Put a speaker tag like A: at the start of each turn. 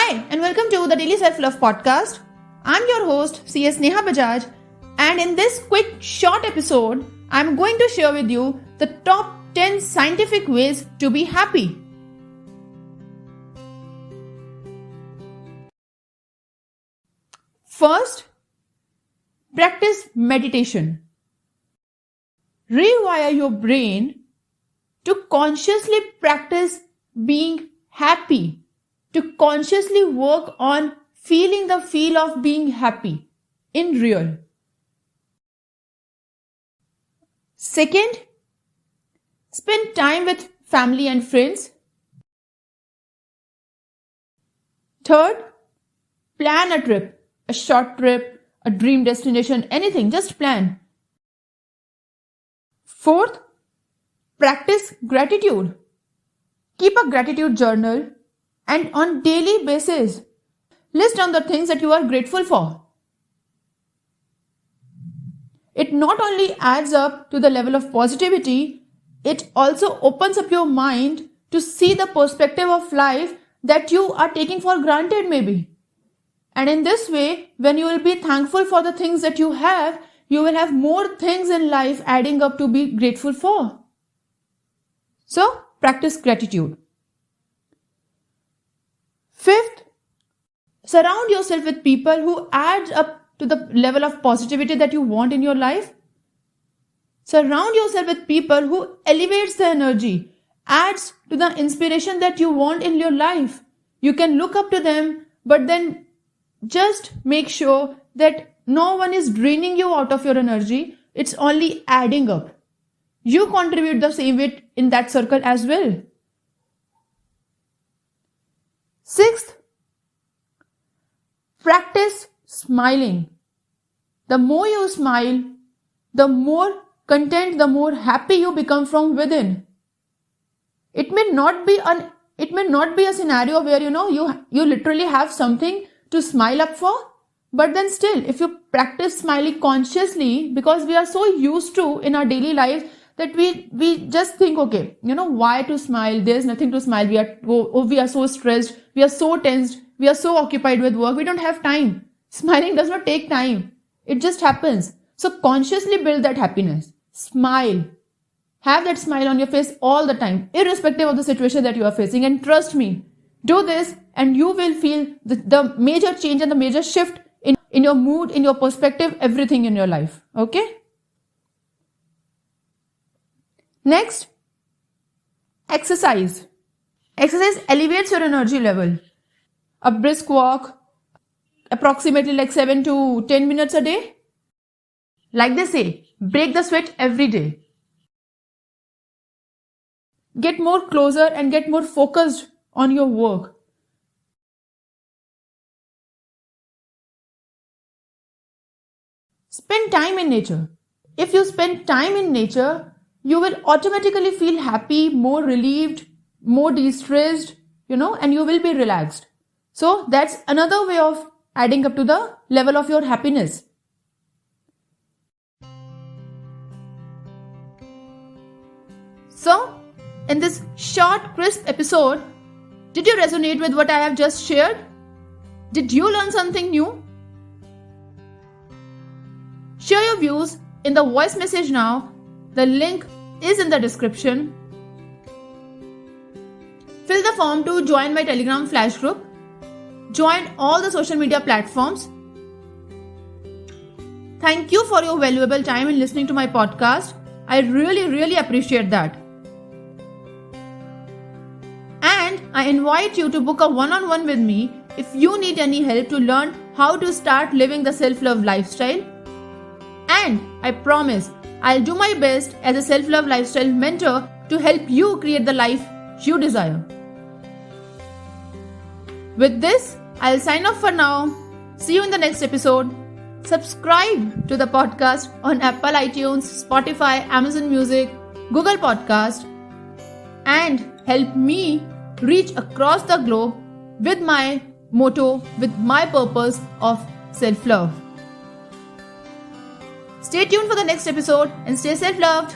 A: Hi, and welcome to the Daily Self-Love Podcast. I'm your host, CS Neha Bajaj, and in this quick, short episode, I'm going to share with you the top 10 scientific ways to be happy. First, practice meditation. Rewire your brain to consciously practice being happy, to consciously work on feeling the feel of being happy in real. Second, spend time with family and friends. Third, plan a trip, a short trip, a dream destination, anything, just plan. Fourth, practice gratitude. Keep a gratitude journal and on daily basis, list down the things that you are grateful for. It not only adds up to the level of positivity, it also opens up your mind to see the perspective of life that you are taking for granted maybe. And in this way, when you will be thankful for the things that you will have more things in life adding up to be grateful for. So, practice gratitude. Fifth, surround yourself with people who adds up to the level of positivity that you want in your life. Surround yourself with people who elevates the energy, adds to the inspiration that you want in your life. You can look up to them, but then just make sure that no one is draining you out of your energy. It's only adding up. You contribute the same way in that circle as well. Sixth, practice smiling. The more you smile, the more content, the more happy you become from within. It may not be a scenario where you literally have something to smile up for, but then still, if you practice smiling consciously, because we are so used to in our daily life that we just think, okay, why to smile? There's nothing to smile. We are so stressed. We are so tensed. We are so occupied with work. We don't have time. Smiling does not take time. It just happens. So consciously build that happiness. Smile. Have that smile on your face all the time, irrespective of the situation that you are facing. And trust me, do this and you will feel the major change and the major shift in your mood, in your perspective, everything in your life. Okay? Next, exercise. Exercise elevates your energy level. A brisk walk, approximately like 7 to 10 minutes a day. Like they say, break the sweat every day. Get more closer and get more focused on your work. Spend time in nature. If you spend time in nature, you will automatically feel happy, more relieved, more de-stressed, and you will be relaxed. So that's another way of adding up to the level of your happiness. So, in this short, crisp episode, did you resonate with what I have just shared? Did you learn something new? Share your views in the voice message now. The link is in the description. Fill the form to join my Telegram flash group. Join all the social media platforms. Thank you for your valuable time in listening to my podcast. I really appreciate that. And I invite you to book a one-on-one with me if you need any help to learn how to start living the self-love lifestyle. And I promise I'll do my best as a self-love lifestyle mentor to help you create the life you desire. With this, I'll sign off for now. See you in the next episode. Subscribe to the podcast on Apple iTunes, Spotify, Amazon Music, Google Podcast, and help me reach across the globe with my motto, with my purpose of self-love. Stay tuned for the next episode and stay self-loved.